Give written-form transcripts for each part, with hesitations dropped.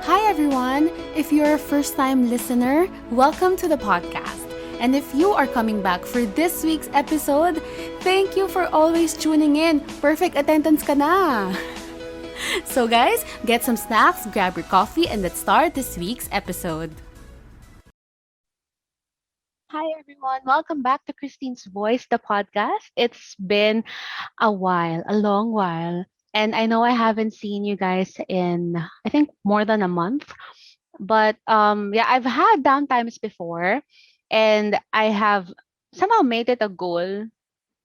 Hi, everyone. If you're a first time listener, welcome to the podcast. And if you are coming back for this week's episode, thank you for always tuning in. Perfect attendance ka na. So, guys, get some snacks, grab your coffee, and let's start this week's episode. Hi, everyone. Welcome back to Christine's Voice, the podcast. It's been a while, a long while. And I know I haven't seen you guys in, I think, more than a month. But yeah, I've had downtimes before, and I have somehow made it a goal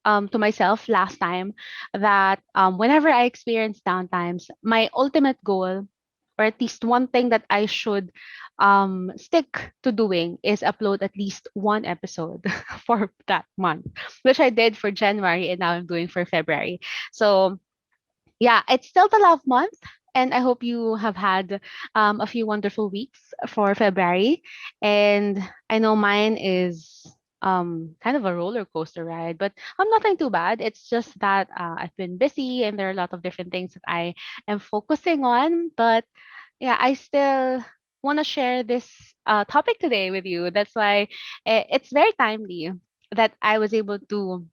to myself last time that whenever I experience downtimes, my ultimate goal, or at least one thing that I should stick to doing, is upload at least one episode for that month, which I did for January and now I'm doing for February. So yeah, it's still the love month. And I hope you have had a few wonderful weeks for February. And I know mine is kind of a roller coaster ride, but I'm nothing too bad. It's just that I've been busy and there are a lot of different things that I am focusing on. But yeah, I still want to share this topic today with you. That's why it's very timely that I was able to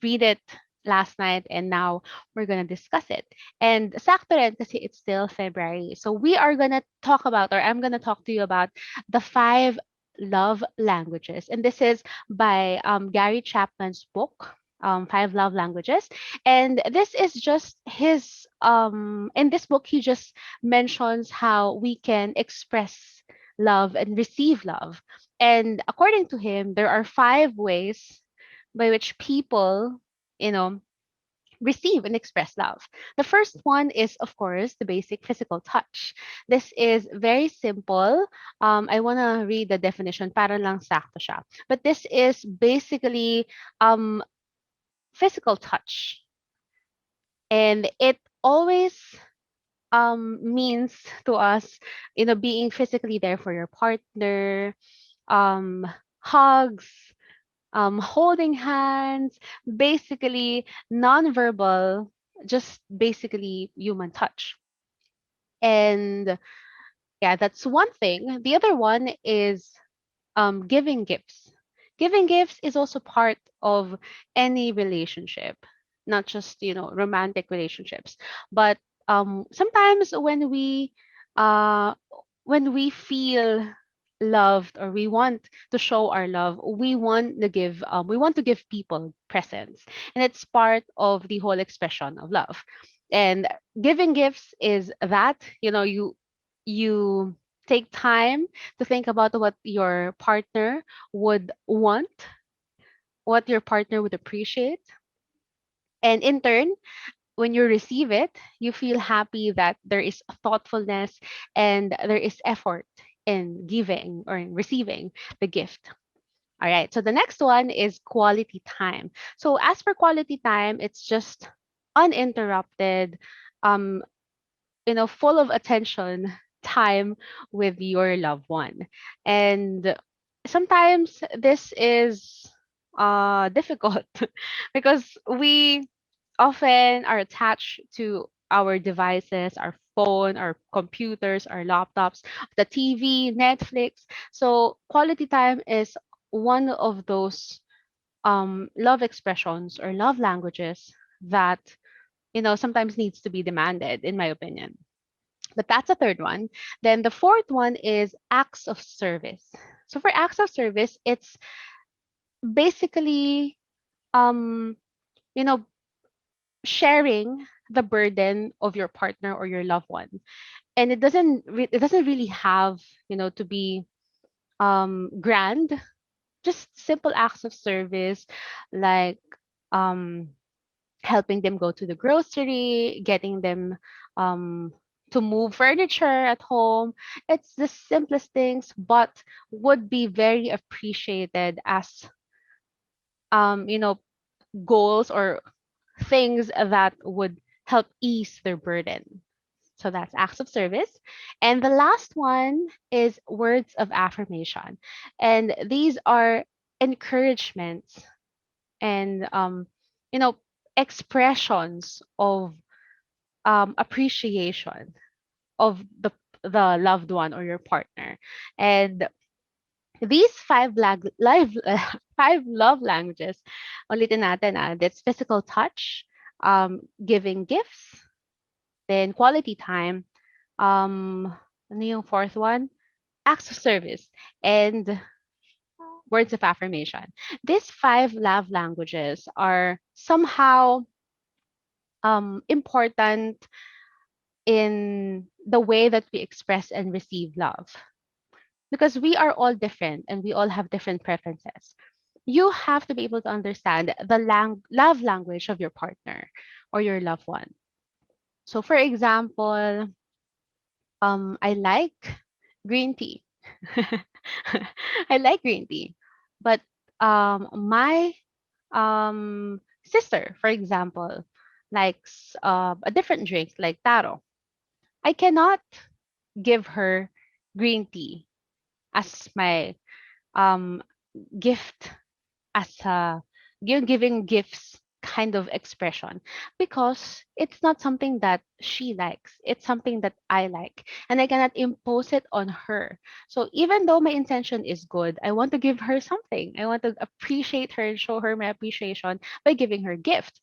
read it last night and now we're going to discuss it. And sakto rin kasi it's still February. So we are going to talk about, or I'm going to talk to you about the five love languages. And this is by Gary Chapman's book. Five love languages, and this is just his in this book he just mentions how we can express love and receive love. And according to him, there are five ways by which people, you know, receive and express love. The first one is, of course, the basic physical touch. This is very simple. I want to read the definition para lang sakto siya. But this is basically um, physical touch. And it always means to us, being physically there for your partner, um, hugs, holding hands, basically nonverbal, just basically human touch. And yeah, that's one thing. The other one is giving gifts. Giving gifts is also part of any relationship, not just romantic relationships, but sometimes uh, when we feel loved or we want to show our love, we want to give people presents, and it's part of the whole expression of love. And giving gifts is that you take time to think about what your partner would want, what your partner would appreciate. And in turn, when you receive it, you feel happy that there is thoughtfulness and there is effort in giving or in receiving the gift. All right. So the next one is quality time. So as for quality time, it's just uninterrupted, um, full of attention time with your loved one. And sometimes this is difficult because we often are attached to our devices, our phone, our computers, our laptops, the TV, Netflix. So quality time is one of those love expressions or love languages that sometimes needs to be demanded, in my opinion. But that's a third one. Then the fourth one is acts of service. So for acts of service, it's basically um, you know, sharing the burden of your partner or your loved one. And it doesn't really have, to be grand. Just simple acts of service like um helping them go to the grocery, getting them um, to move furniture at home. It's the simplest things, but would be very appreciated as um, you know goals or things that would help ease their burden. So that's acts of service. And the last one is words of affirmation. And these are encouragements and you know expressions of appreciation of the loved one or your partner. And these five love languages, ulitin natin that's physical touch, giving gifts, then quality time, ano yung fourth one? Acts of service, and words of affirmation. These five love languages are somehow important in the way that we express and receive love, because we are all different and we all have different preferences. You have to be able to understand the love language of your partner or your loved one. So, for example, I like green tea. I like green tea, but my sister, for example, likes a different drink like taro. I cannot give her green tea as my um, gift, as a giving gifts kind of expression, because it's not something that she likes, it's something that I like, and I cannot impose it on her. So even though my intention is good, I want to give her something, I want to appreciate her and show her my appreciation by giving her gift.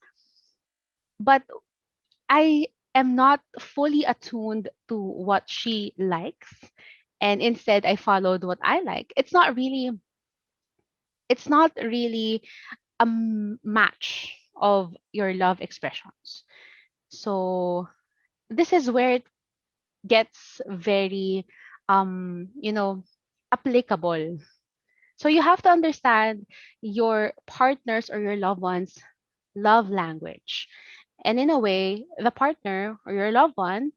But I am not fully attuned to what she likes, and instead I followed what I like. It's not really a match of your love expressions. So this is where it gets very you know, applicable. So you have to understand your partner's or your loved one's love language. And in a way, the partner or your loved one,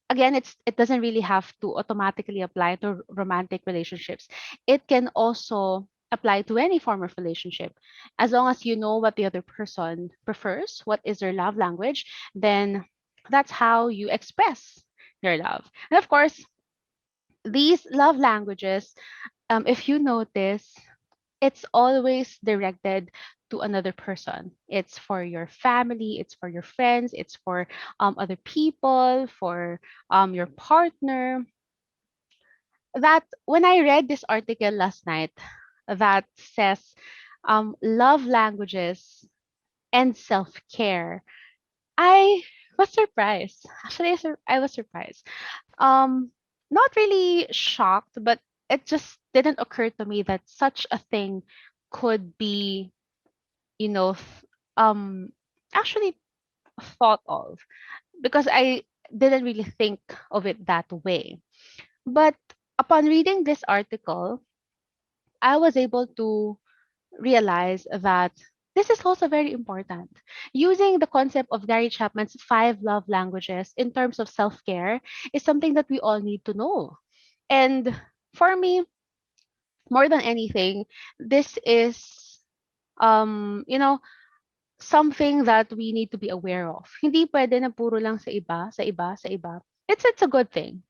again, it doesn't really have to automatically apply to romantic relationships. It can also apply to any form of relationship. As long as you know what the other person prefers, what is their love language, then that's how you express your love. And of course, these love languages, if you notice, it's always directed to another person. It's for your family, it's for your friends, it's for other people, for your partner. That when I read this article last night that says love languages and self care, I was surprised. Actually, I was surprised. Um, Not really shocked, but it just didn't occur to me that such a thing could be, you know, actually thought of, because I didn't really think of it that way. But upon reading this article, I was able to realize that this is also very important. Using the concept of Gary Chapman's five love languages in terms of self care is something that we all need to know. And for me, more than anything, this is, you know, something that we need to be aware of. Hindi pwede na puro lang sa iba, sa iba, sa iba. It's a good thing.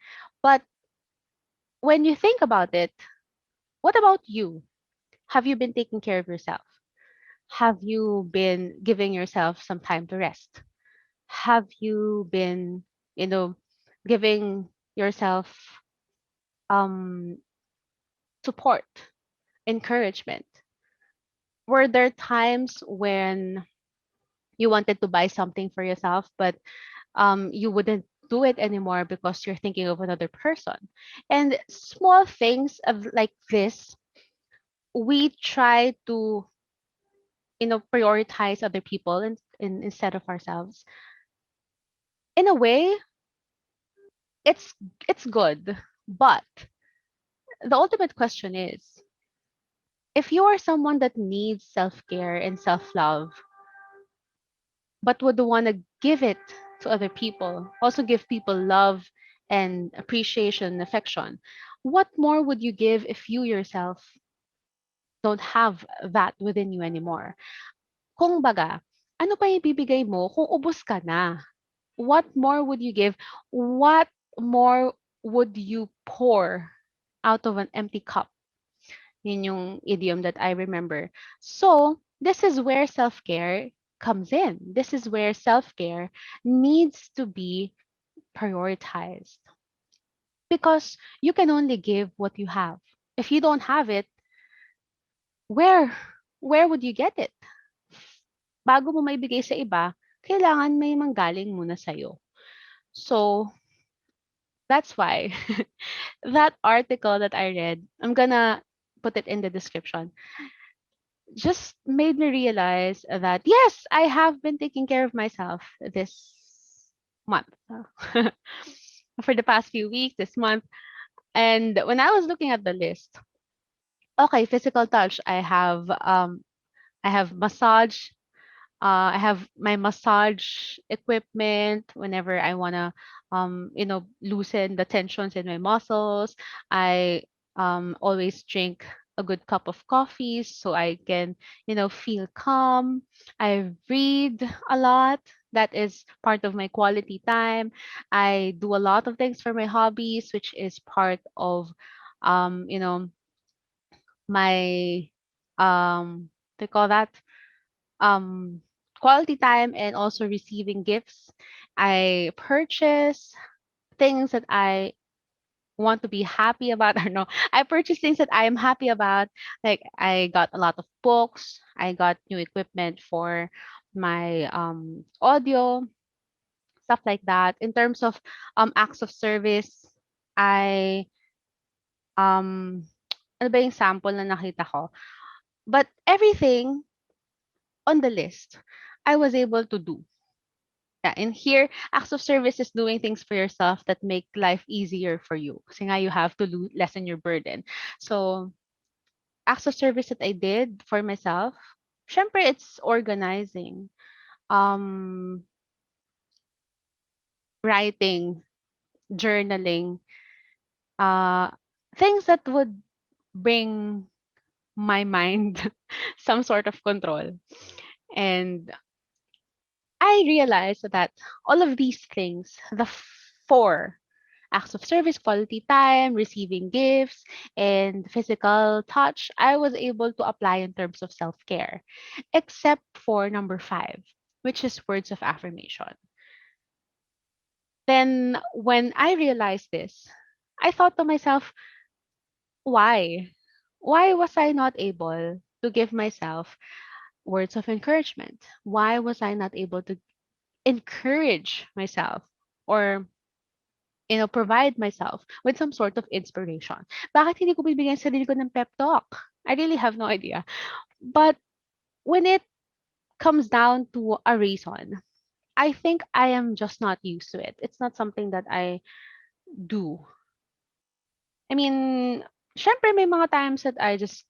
But when you think about it, what about you? Have you been taking care of yourself? Have you been giving yourself some time to rest? Have you been, you know, giving yourself um support, encouragement? Were there times when you wanted to buy something for yourself, but you wouldn't do it anymore because you're thinking of another person? And small things of like this, we try to, you know, prioritize other people instead of ourselves. In a way, it's it's good, but the ultimate question is, if you are someone that needs self-care and self-love but would want to give it to other people, also give people love and appreciation and affection, what more would you give if you yourself don't have that within you anymore? Kung baga, ano pa ibibigay mo kung ubos ka na? What more would you give? What more would you pour out of an empty cup? Yun yung idiom that I remember. So, this is where self-care comes in. This is where self-care needs to be prioritized. because you can only give what you have. If you don't have it, where where would you get it? Bago mo maibigay sa iba, kailangan may manggaling muna sa'yo. So, that's why that article that I read, I'm gonna put it in the description, just made me realize that yes, I have been taking care of myself this month. For the past few weeks, this month. And when I was looking at the list, okay, physical touch, I have massage. I have my massage equipment whenever I wanna, loosen the tensions in my muscles. I always drink a good cup of coffee so I can, feel calm. I read a lot. That is part of my quality time. I do a lot of things for my hobbies, which is part of, um, you know, my they call that um quality time, and also receiving gifts. I purchase things that I want to be happy about or no. I purchase things that I am happy about. Like I got a lot of books, I got new equipment for my audio, stuff like that. In terms of acts of service, I um ano ba yung sample na nakita ko? But everything on the list, I was able to do. Yeah, and here, acts of service is doing things for yourself that make life easier for you. Kasi nga you have to lessen your burden. So, acts of service that I did for myself, syempre it's organizing, um, writing, journaling, uh, things that would bring my mind some sort of control. And I realized that all of these things, the four acts of service, quality time, receiving gifts, and physical touch, I was able to apply in terms of self care, except for number five, which is words of affirmation. Then, when I realized this, I thought to myself, why? Why was I not able to give myself words of encouragement? Why was I not able to encourage myself or provide myself with some sort of inspiration? Bakit hindi ko bibigyan sa sarili ko ng pep talk? I really have no idea. But when it comes down to a reason, I think I am just not used to it. It's not something that I do. I mean, syempre may mga times that I just,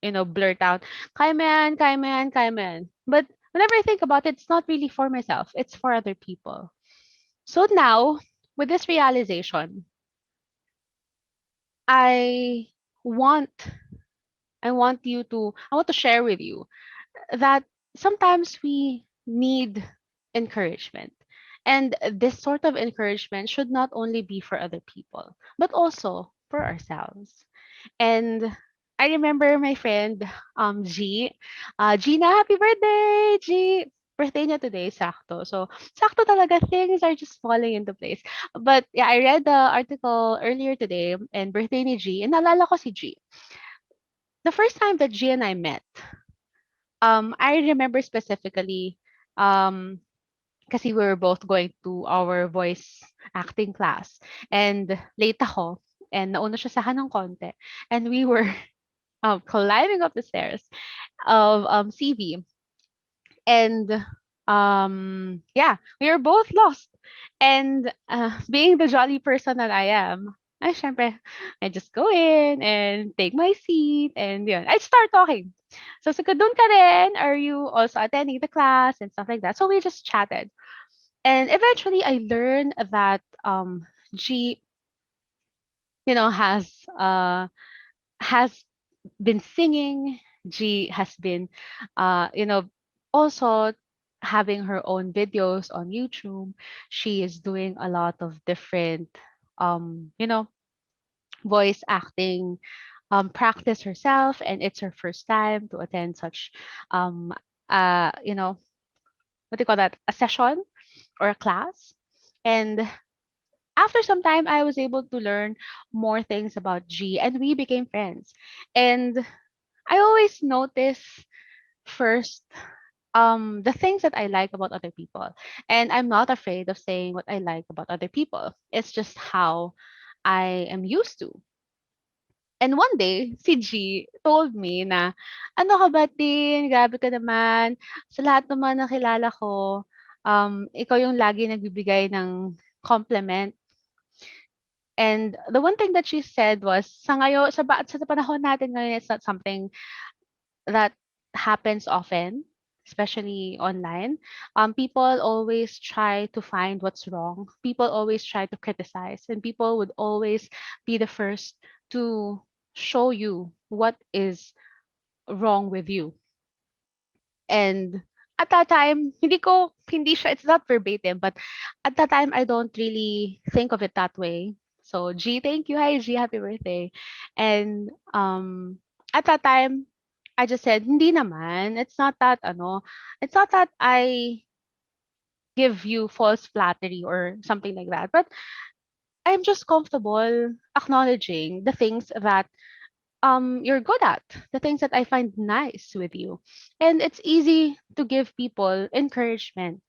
blurt out, kaya mo yan, kaya mo yan, kaya mo yan. But whenever I think about it, it's not really for myself. It's for other people. So now, with this realization, I want I want to share with you that sometimes we need encouragement. And this sort of encouragement should not only be for other people, but also for ourselves. And I remember my friend G. Gina, happy birthday, G! Birthday niya today, sakto. So, sakto talaga, things are just falling into place. But yeah, I read the article earlier today, and birthday ni G, and naalala ko si G. The first time that G and I met, I remember specifically, um, kasi we were both going to our voice acting class. And late ako, and nauna siya sa akin ng konti. And we were climbing up the stairs of CV. And yeah, we were both lost. And being the jolly person that I am, syempre, I just go in and take my seat and yun, I start talking. So, sabi ko, doon ka rin? Are you also attending the class and stuff like that? So, we just chatted. And eventually, I learned that G, has has been singing. G has been, also having her own videos on YouTube. She is doing a lot of different, um, you know, voice acting practice herself, and it's her first time to attend such, um, uh, you know, what do you call that? A session or a class. And after some time, I was able to learn more things about G, and we became friends. And I always notice first the things that I like about other people. And I'm not afraid of saying what I like about other people. It's just how I am used to. And one day, si G told me na, "Ano ka ba, Tin? Grabe ka naman. Sa lahat naman ng kilala ko, ikaw yung lagi nagbibigay ng compliment." And the one thing that she said was, sa panahon natin ngayon, it's not something that happens often, especially online. People always try to find what's wrong. People always try to criticize, and people would always be the first to show you what is wrong with you. And at that time, hindi siya, it's not verbatim, but at that time, I don't really think of it that way. So, G, thank you. Hi, G, happy birthday. And at that time, I just said, hindi naman. It's not that I give you false flattery or something like that. But I'm just comfortable acknowledging the things that you're good at, the things that I find nice with you. And it's easy to give people encouragement,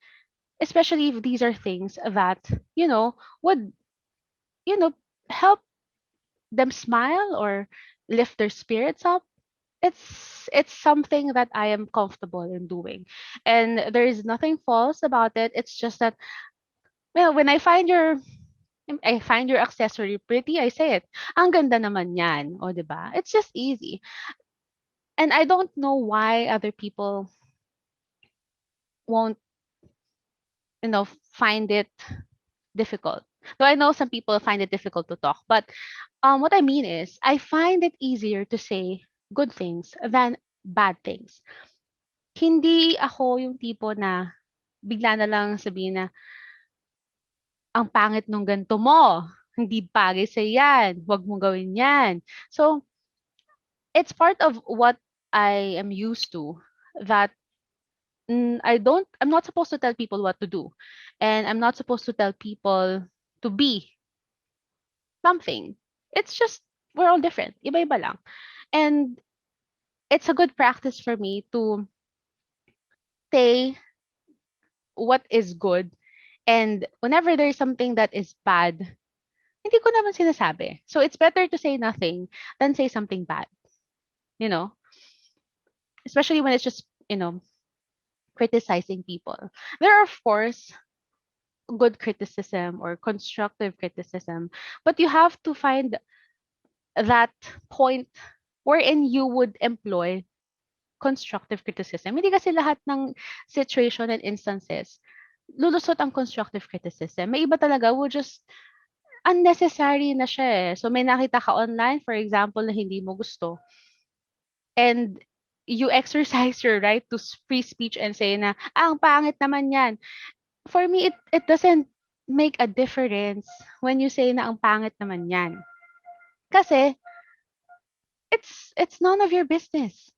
especially if these are things that, would, you know, help them smile or lift their spirits up. It's something that I am comfortable in doing. And there is nothing false about it. It's just that, well, when I find your accessory pretty, I say it. Ang ganda naman yan. O, 'di ba? It's just easy. And I don't know why other people won't, find it difficult. Though I know some people find it difficult to talk, but what I mean is, I find it easier to say good things than bad things. Hindi ako yung tipo na bigla na lang sabihin na, ang pangit nung ganito mo, hindi bagay sa yan, wag mong gawin yan. So, it's part of what I am used to, that I'm not supposed to tell people what to do. And I'm not supposed to tell people to be something. It's just, we're all different. Iba-iba lang. And it's a good practice for me to say what is good. And whenever there's something that is bad, hindi ko naman sinasabi. So it's better to say nothing than say something bad, you know? Especially when it's just, criticizing people. There are, of course, good criticism or constructive criticism, but you have to find that point wherein you would employ constructive criticism. Hindi kasi lahat ng situation and instances lulusot ang constructive criticism. May iba talaga will just unnecessary na siya eh. So may nakita ka online, for example, na hindi mo gusto, and you exercise your right to free speech and say na, ang pangit naman yan. For me, it doesn't make a difference when you say na ang pangit naman yan. Kasi, it's none of your business.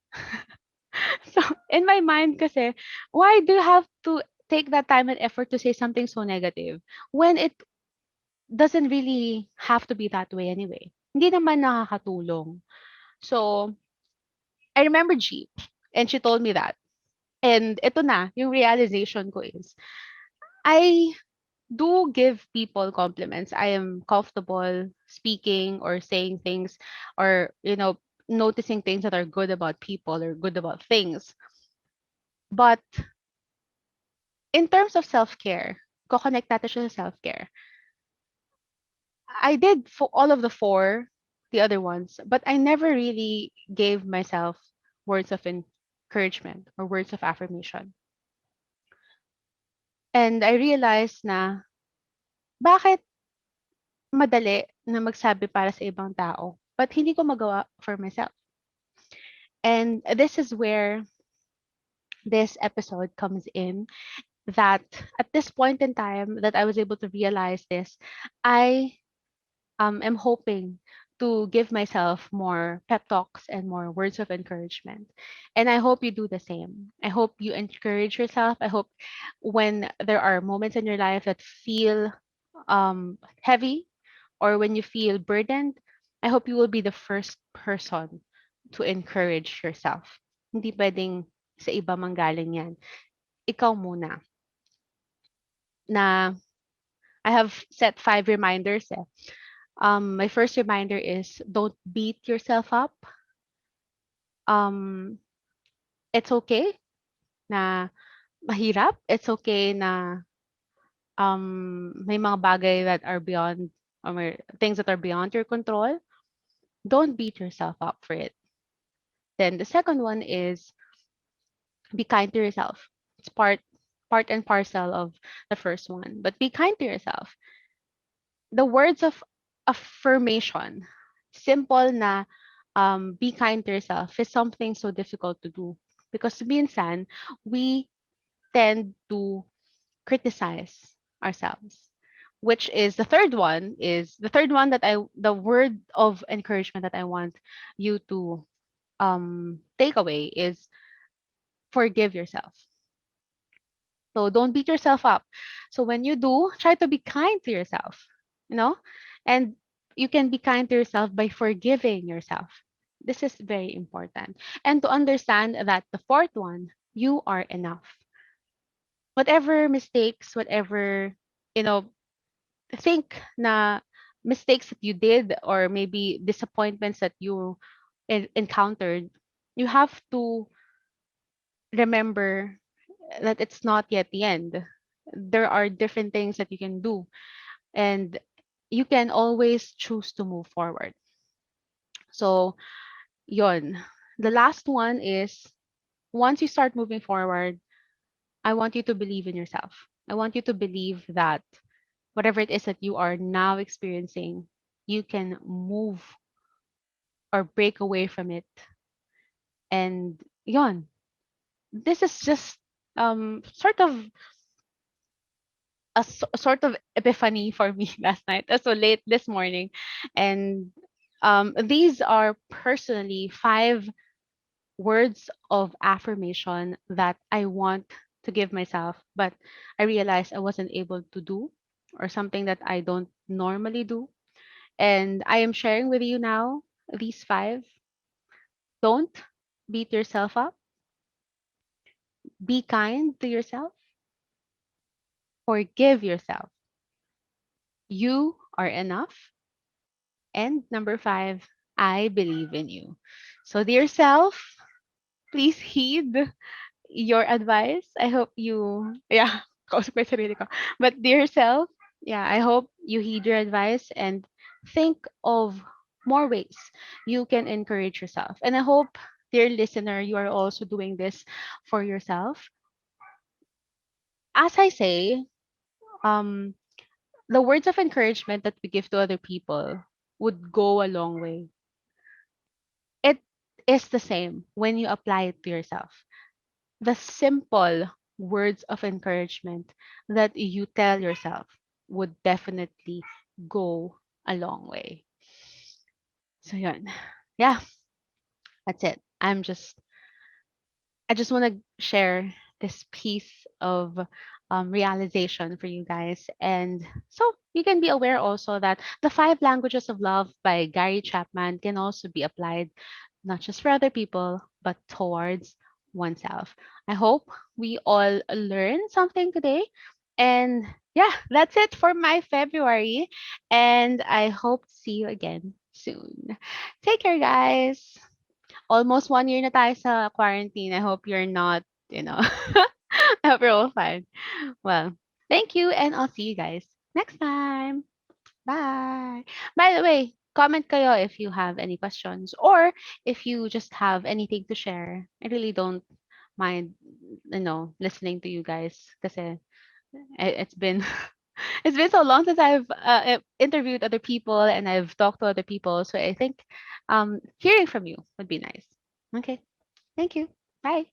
So, in my mind kasi, why do you have to take that time and effort to say something so negative when it doesn't really have to be that way anyway? Hindi naman nakakatulong. So, I remember G, and she told me that. And ito na, yung realization ko is, I do give people compliments. I am comfortable speaking or saying things, or, noticing things that are good about people or good about things. But in terms of self-care, ko-connect natin siya sa self-care. I did for all of the four, the other ones, but I never really gave myself words of encouragement or words of affirmation. And I realized na, bakit madali na magsabi para sa ibang tao, but hindi ko magawa for myself. And this is where this episode comes in, that at this point in time that I was able to realize this, I am hoping to give myself more pep talks and more words of encouragement. And I hope you do the same. I hope you encourage yourself. I hope when there are moments in your life that feel heavy or when you feel burdened, I hope you will be the first person to encourage yourself. Hindi pwedeng sa iba manggaling yan. Ikaw muna. Na I have set 5 reminders. Eh. My first reminder is don't beat yourself up. Um, it's okay na mahirap. It's okay na may mga bagay that are beyond or things that are beyond your control. Don't beat yourself up for it. Then the second one is be kind to yourself. It's part and parcel of the first one. But be kind to yourself. The words of affirmation, simple na be kind to yourself is something so difficult to do because minsan we tend to criticize ourselves, which is the third one that the word of encouragement that I want you to take away is forgive yourself. So don't beat yourself up. So when you do, try to be kind to yourself, you know? And you can be kind to yourself by forgiving yourself. This is very important. And to understand that the fourth one, you are enough. Whatever mistakes, whatever, you know, think na mistakes that you did or maybe disappointments that you encountered, you have to remember that it's not yet the end. There are different things that you can do, and you can always choose to move forward. So, yon. The last one is once you start moving forward, I want you to believe in yourself. I want you to believe that whatever it is that you are now experiencing, you can move or break away from it. And yon, this is just sort of sort of epiphany for me last night, so late this morning. And these are personally 5 words of affirmation that I want to give myself, but I realized I wasn't able to do or something that I don't normally do. And I am sharing with you now these 5. Don't beat yourself up. Be kind to yourself. Forgive yourself. You are enough. And number 5, I believe in you. So, dear self, please heed your advice. I hope you, yeah, kausap ko yung sarili ko. But dear self, yeah, I hope you heed your advice and think of more ways you can encourage yourself. And I hope, dear listener, you are also doing this for yourself. As I say, um, the words of encouragement that we give to other people would go a long way. It is the same when you apply it to yourself. The simple words of encouragement that you tell yourself would definitely go a long way. So yun. Yeah, that's it. I just want to share this piece of realization for you guys. And so you can be aware also that the 5 languages of love by Gary Chapman can also be applied not just for other people, but towards oneself. I hope we all learned something today. And yeah, that's it for my February. And I hope to see you again soon. Take care, guys. Almost 1 year na tayo sa quarantine. I hope you're not, you know, I hope you're all fine. Well, thank you, and I'll see you guys next time. Bye. By the way, comment kayo if you have any questions or if you just have anything to share. I really don't mind, listening to you guys kasi it's been it's been so long since I've interviewed other people and I've talked to other people. So I think hearing from you would be nice. Okay. Thank you. Bye.